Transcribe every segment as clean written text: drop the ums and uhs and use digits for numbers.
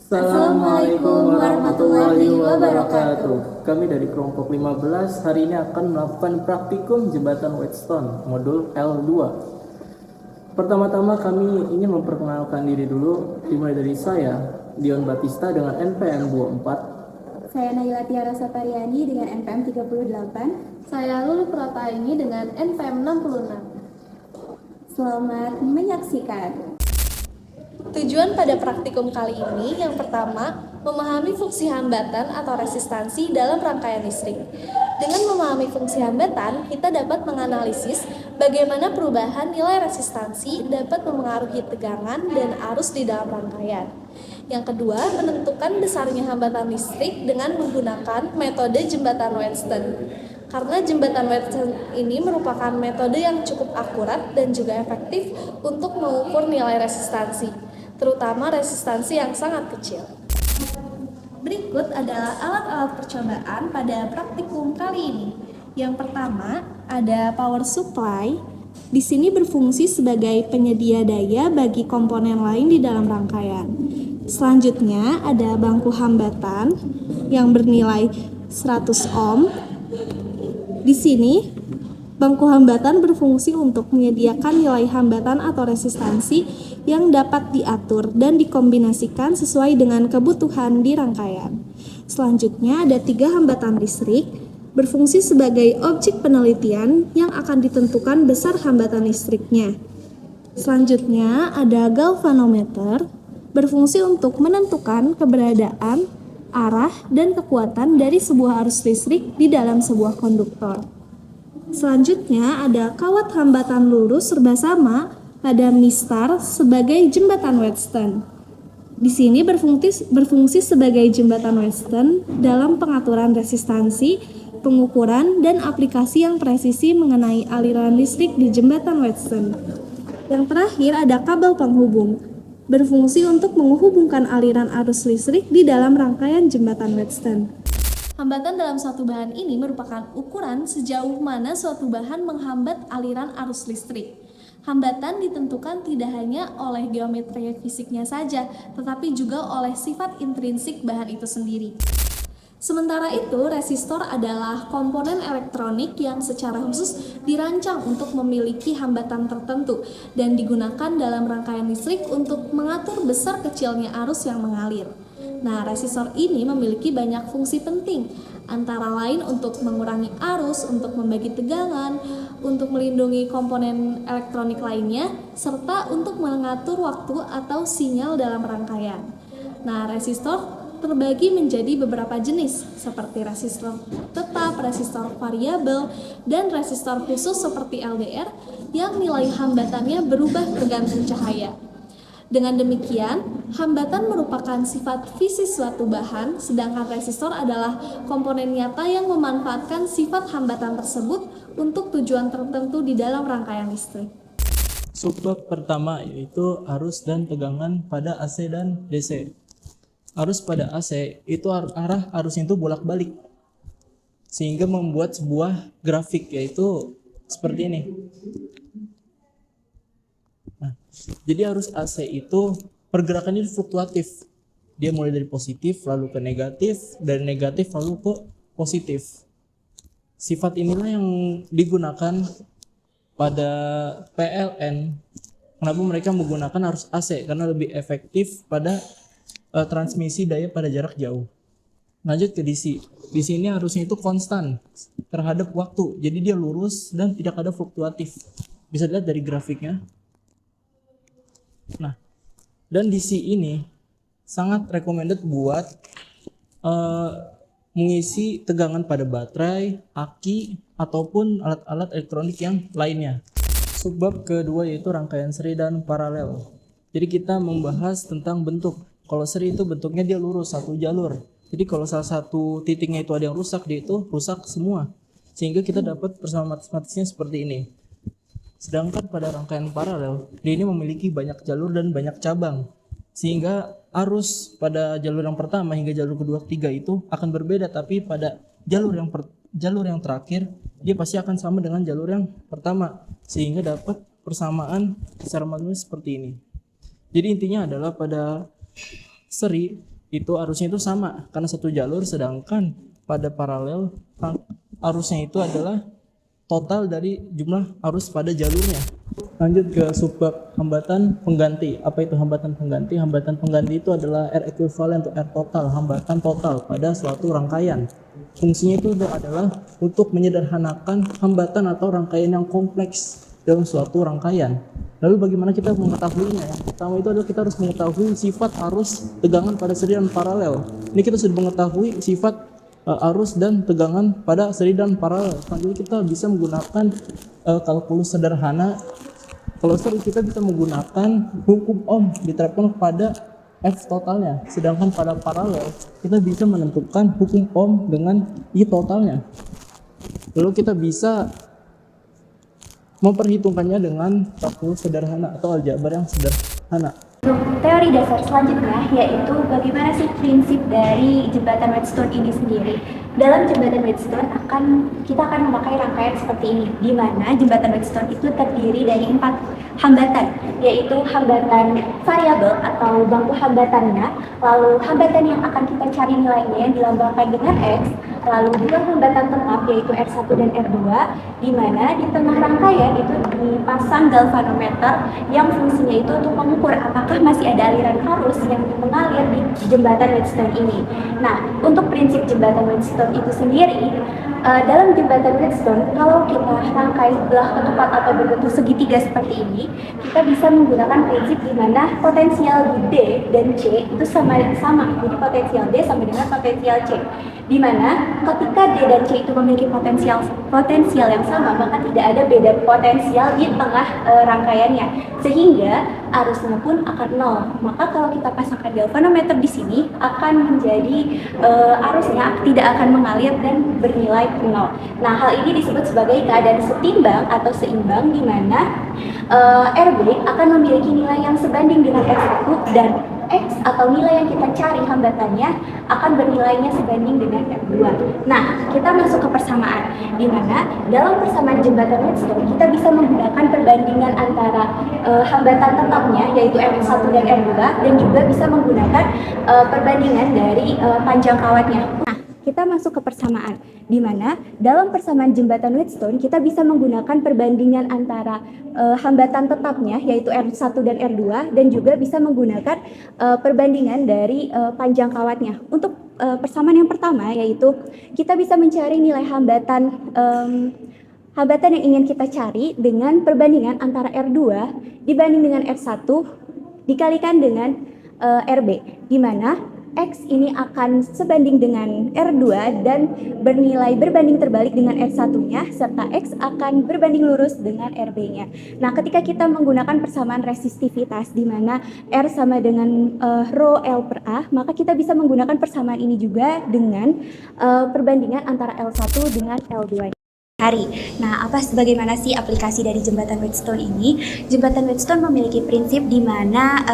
Assalamualaikum warahmatullahi wabarakatuh. Kami dari kelompok 15 hari ini akan melakukan praktikum jembatan Whetstone modul L2. Pertama-tama kami ingin memperkenalkan diri dulu, dimulai dari saya, Dion Batista dengan NPM 24. Saya Naila Tiara Sapariani dengan NPM 38. Saya Lulu Prataini dengan NPM 66. Selamat menyaksikan. Tujuan pada praktikum kali ini yang pertama, memahami fungsi hambatan atau resistansi dalam rangkaian listrik. Dengan memahami fungsi hambatan, kita dapat menganalisis bagaimana perubahan nilai resistansi dapat memengaruhi tegangan dan arus di dalam rangkaian. Yang kedua, menentukan besarnya hambatan listrik dengan menggunakan metode jembatan Whetstone. Karena jembatan Whetstone ini merupakan metode yang cukup akurat dan juga efektif untuk mengukur nilai resistansi, terutama resistansi yang sangat kecil. Berikut adalah alat-alat percobaan pada praktikum kali ini. Yang pertama, ada power supply. Di sini berfungsi sebagai penyedia daya bagi komponen lain di dalam rangkaian. Selanjutnya, ada bangku hambatan yang bernilai 100 ohm. Di sini, bangku hambatan berfungsi untuk menyediakan nilai hambatan atau resistansi yang dapat diatur dan dikombinasikan sesuai dengan kebutuhan di rangkaian. Selanjutnya, ada 3 hambatan listrik, berfungsi sebagai objek penelitian yang akan ditentukan besar hambatan listriknya. Selanjutnya, ada galvanometer, berfungsi untuk menentukan keberadaan, arah, dan kekuatan dari sebuah arus listrik di dalam sebuah konduktor. Selanjutnya ada kawat hambatan lurus serba sama pada mistar sebagai jembatan Whetstone. Di sini berfungsi sebagai jembatan Whetstone dalam pengaturan resistansi, pengukuran, dan aplikasi yang presisi mengenai aliran listrik di jembatan Whetstone. Yang terakhir ada kabel penghubung, berfungsi untuk menghubungkan aliran arus listrik di dalam rangkaian jembatan Whetstone. Hambatan dalam suatu bahan ini merupakan ukuran sejauh mana suatu bahan menghambat aliran arus listrik. Hambatan ditentukan tidak hanya oleh geometri fisiknya saja, tetapi juga oleh sifat intrinsik bahan itu sendiri. Sementara itu, resistor adalah komponen elektronik yang secara khusus dirancang untuk memiliki hambatan tertentu dan digunakan dalam rangkaian listrik untuk mengatur besar kecilnya arus yang mengalir. Nah, resistor ini memiliki banyak fungsi penting, antara lain untuk mengurangi arus, untuk membagi tegangan, untuk melindungi komponen elektronik lainnya, serta untuk mengatur waktu atau sinyal dalam rangkaian. Nah, resistor terbagi menjadi beberapa jenis, seperti resistor tetap, resistor variabel, dan resistor khusus seperti LDR yang nilai hambatannya berubah tergantung cahaya. Dengan demikian, hambatan merupakan sifat fisik suatu bahan, sedangkan resistor adalah komponen nyata yang memanfaatkan sifat hambatan tersebut untuk tujuan tertentu di dalam rangkaian listrik. Subbab pertama yaitu arus dan tegangan pada AC dan DC. Arus pada AC itu arah arusnya itu bolak-balik, sehingga membuat sebuah grafik yaitu seperti ini. Nah, jadi arus AC itu pergerakannya fluktuatif. Dia mulai dari positif lalu ke negatif, dari negatif lalu ke positif. Sifat inilah yang digunakan pada PLN. Kenapa mereka menggunakan arus AC? Karena lebih efektif pada transmisi daya pada jarak jauh. Lanjut ke DC. Di sini arusnya itu konstan terhadap waktu. Jadi dia lurus dan tidak ada fluktuatif. Bisa dilihat dari grafiknya. Nah, dan DC ini sangat recommended buat mengisi tegangan pada baterai, aki, ataupun alat-alat elektronik yang lainnya. Subbab kedua yaitu rangkaian seri dan paralel. Jadi kita membahas tentang bentuk. Kalau seri itu bentuknya dia lurus satu jalur. Jadi kalau salah satu titiknya itu ada yang rusak, dia itu rusak semua. Sehingga kita dapat persamaan matematisnya seperti ini. Sedangkan pada rangkaian paralel, dia ini memiliki banyak jalur dan banyak cabang. Sehingga arus pada jalur yang pertama hingga jalur kedua ketiga itu akan berbeda, tapi pada jalur yang terakhir dia pasti akan sama dengan jalur yang pertama, sehingga dapat persamaan secara matematis seperti ini. Jadi intinya adalah pada seri itu arusnya itu sama karena satu jalur, sedangkan pada paralel arusnya itu adalah total dari jumlah arus pada jalurnya. Lanjut ke subbab hambatan pengganti. Apa itu hambatan pengganti? Hambatan pengganti itu adalah R ekuivalen atau R total, hambatan total pada suatu rangkaian. Fungsinya itu adalah untuk menyederhanakan hambatan atau rangkaian yang kompleks dalam suatu rangkaian. Lalu bagaimana kita mengetahuinya? Yang pertama itu adalah kita harus mengetahui sifat arus tegangan pada seri dan paralel. Ini kita sudah mengetahui sifat arus dan tegangan pada seri dan paralel. Selanjutnya kita bisa menggunakan kalkulus sederhana. Kalau seri kita bisa menggunakan hukum Ohm diterapkan pada F totalnya, sedangkan pada paralel kita bisa menentukan hukum Ohm dengan I totalnya. Lalu kita bisa memperhitungkannya dengan kalkulus sederhana atau aljabar yang sederhana. Untuk teori dasar selanjutnya yaitu bagaimana sih prinsip dari jembatan Wheatstone ini sendiri. Dalam jembatan Wheatstone kita akan memakai rangkaian seperti ini, di mana jembatan Wheatstone itu terdiri dari 4 hambatan, yaitu hambatan variabel atau bangku hambatannya, lalu hambatan yang akan kita cari nilainya yang dilambangkan dengan X, lalu 2 hambatan tetap yaitu R1 dan R2, di mana di tengah rangkaian itu dipasang galvanometer yang fungsinya itu untuk mengukur apakah masih ada aliran arus yang mengalir di jembatan Wheatstone ini. Nah, untuk prinsip jembatan Wheatstone itu sendiri, dalam jembatan Wheatstone, kalau kita rangkai belah ketupat atau berbentuk segitiga seperti ini, kita bisa menggunakan prinsip di mana potensial D dan C itu sama. Jadi potensial D sama dengan potensial C. Di mana ketika D dan C itu memiliki potensial yang sama, maka tidak ada beda potensial di tengah rangkaiannya, sehingga arusnya pun akan nol. Maka kalau kita pasangkan galvanometer di sini, akan menjadi arusnya tidak akan mengalir dan bernilai nol. Nah, hal ini disebut sebagai keadaan setimbang atau seimbang, di mana RB akan memiliki nilai yang sebanding dengan R1 dan X atau nilai yang kita cari hambatannya akan bernilainya sebanding dengan R2. Nah, kita masuk ke persamaan, di mana dalam persamaan jembatan Wheatstone kita bisa menggunakan perbandingan antara hambatan tetapnya yaitu R1 dan R2, dan juga bisa menggunakan perbandingan dari panjang kawatnya. Nah, kita masuk ke persamaan, di mana dalam persamaan jembatan Wheatstone kita bisa menggunakan perbandingan antara hambatan tetapnya yaitu R1 dan R2, dan juga bisa menggunakan perbandingan dari panjang kawatnya. Untuk persamaan yang pertama yaitu kita bisa mencari nilai hambatan yang ingin kita cari dengan perbandingan antara R2 dibanding dengan R1 dikalikan dengan RB, di mana X ini akan sebanding dengan R2 dan bernilai berbanding terbalik dengan R1-nya, serta X akan berbanding lurus dengan RB-nya. Nah, ketika kita menggunakan persamaan resistivitas di mana R sama dengan rho L per A, maka kita bisa menggunakan persamaan ini juga dengan perbandingan antara L1 dengan L2. Nah, bagaimana sih aplikasi dari jembatan Wheatstone ini? Jembatan Wheatstone memiliki prinsip di mana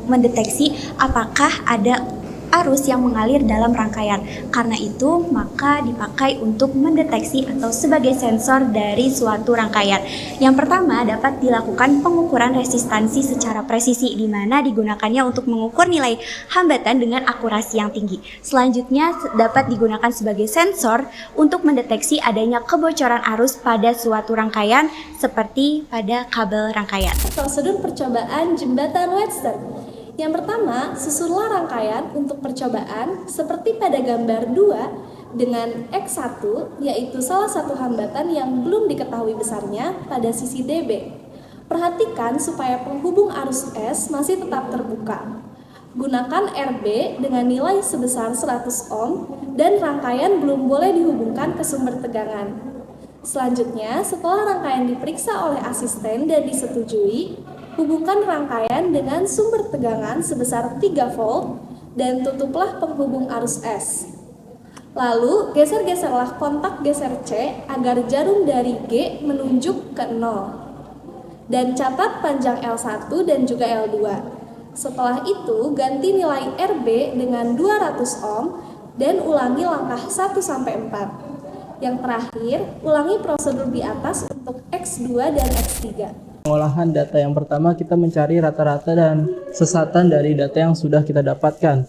mendeteksi apakah ada arus yang mengalir dalam rangkaian. Karena itu, maka dipakai untuk mendeteksi atau sebagai sensor dari suatu rangkaian. Yang pertama, dapat dilakukan pengukuran resistansi secara presisi, di mana digunakannya untuk mengukur nilai hambatan dengan akurasi yang tinggi. Selanjutnya, dapat digunakan sebagai sensor untuk mendeteksi adanya kebocoran arus pada suatu rangkaian, seperti pada kabel rangkaian. Prosedur percobaan jembatan Wheatstone. Yang pertama, susunlah rangkaian untuk percobaan seperti pada gambar 2 dengan X1, yaitu salah satu hambatan yang belum diketahui besarnya pada sisi DB. Perhatikan supaya penghubung arus S masih tetap terbuka. Gunakan RB dengan nilai sebesar 100 ohm dan rangkaian belum boleh dihubungkan ke sumber tegangan. Selanjutnya, setelah rangkaian diperiksa oleh asisten dan disetujui, hubungkan rangkaian dengan sumber tegangan sebesar 3 volt dan tutuplah penghubung arus S. Lalu, geser-geserlah kontak geser C agar jarum dari G menunjuk ke 0. Dan catat panjang L1 dan juga L2. Setelah itu, ganti nilai RB dengan 200 ohm dan ulangi langkah 1-4. Yang terakhir, ulangi prosedur di atas untuk X2 dan X3. Pengolahan data yang pertama, kita mencari rata-rata dan sesatan dari data yang sudah kita dapatkan.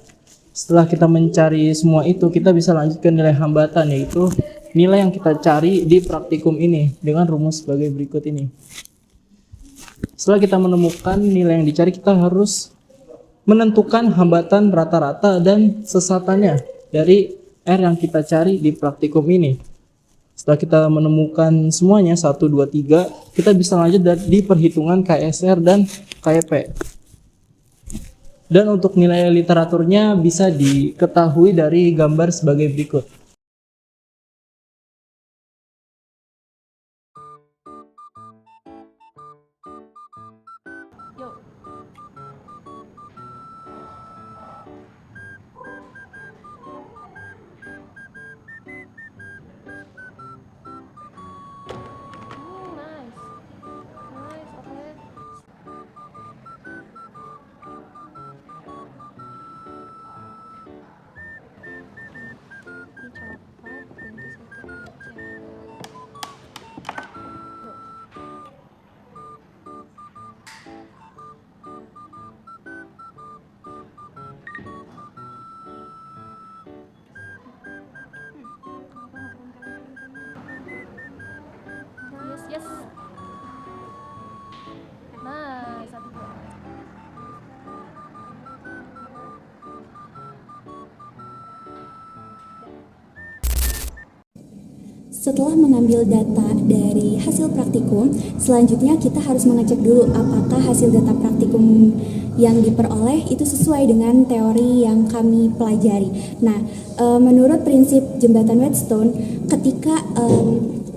Setelah kita mencari semua itu, kita bisa lanjut ke nilai hambatan, yaitu nilai yang kita cari di praktikum ini dengan rumus sebagai berikut ini. Setelah kita menemukan nilai yang dicari, kita harus menentukan hambatan rata-rata dan sesatannya dari R yang kita cari di praktikum ini. Setelah kita menemukan semuanya 1, 2, 3, kita bisa lanjut di perhitungan KSR dan KP. Dan untuk nilai literaturnya bisa diketahui dari gambar sebagai berikut. Yes. Nice. Satu, dua. Setelah mengambil data dari hasil praktikum, selanjutnya kita harus mengecek dulu apakah hasil data praktikum yang diperoleh itu sesuai dengan teori yang kami pelajari. Nah, menurut prinsip jembatan Wheatstone, ketika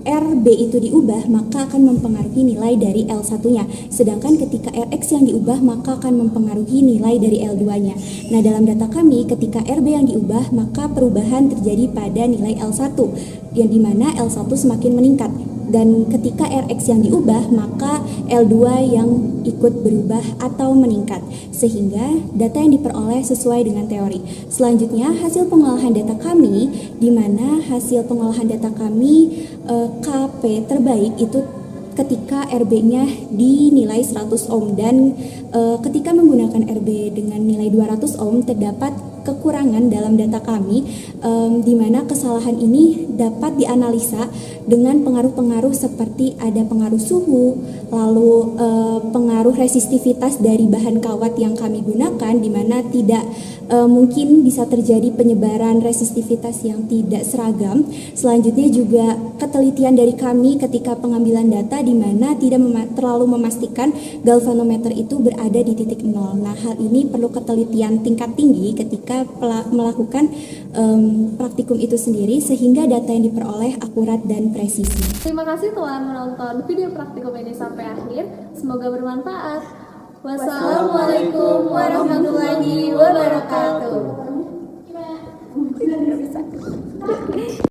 RB itu diubah, maka akan mempengaruhi nilai dari L1-nya. Sedangkan ketika Rx yang diubah, maka akan mempengaruhi nilai dari L2-nya. Nah, dalam data kami, ketika RB yang diubah, maka perubahan terjadi pada nilai L1, yang dimana L1 semakin meningkat. Dan ketika Rx yang diubah, maka L2 yang ikut berubah atau meningkat. Sehingga data yang diperoleh sesuai dengan teori. Selanjutnya, hasil pengolahan data kami, di mana hasil pengolahan data kami KP terbaik itu ketika RB-nya dinilai 100 ohm dan ketika menggunakan RB dengan nilai 200 ohm terdapat kekurangan dalam data kami di mana kesalahan ini dapat dianalisa dengan pengaruh-pengaruh seperti ada pengaruh suhu, lalu pengaruh resistivitas dari bahan kawat yang kami gunakan di mana tidak mungkin bisa terjadi penyebaran resistivitas yang tidak seragam. Selanjutnya juga ketelitian dari kami ketika pengambilan data di mana tidak terlalu memastikan galvanometer itu berada di titik nol. Nah, hal ini perlu ketelitian tingkat tinggi ketika melakukan praktikum itu sendiri sehingga data yang diperoleh akurat dan presisi. Terima kasih telah menonton video praktikum ini sampai akhir. Semoga bermanfaat. Wassalamualaikum warahmatullahi wabarakatuh.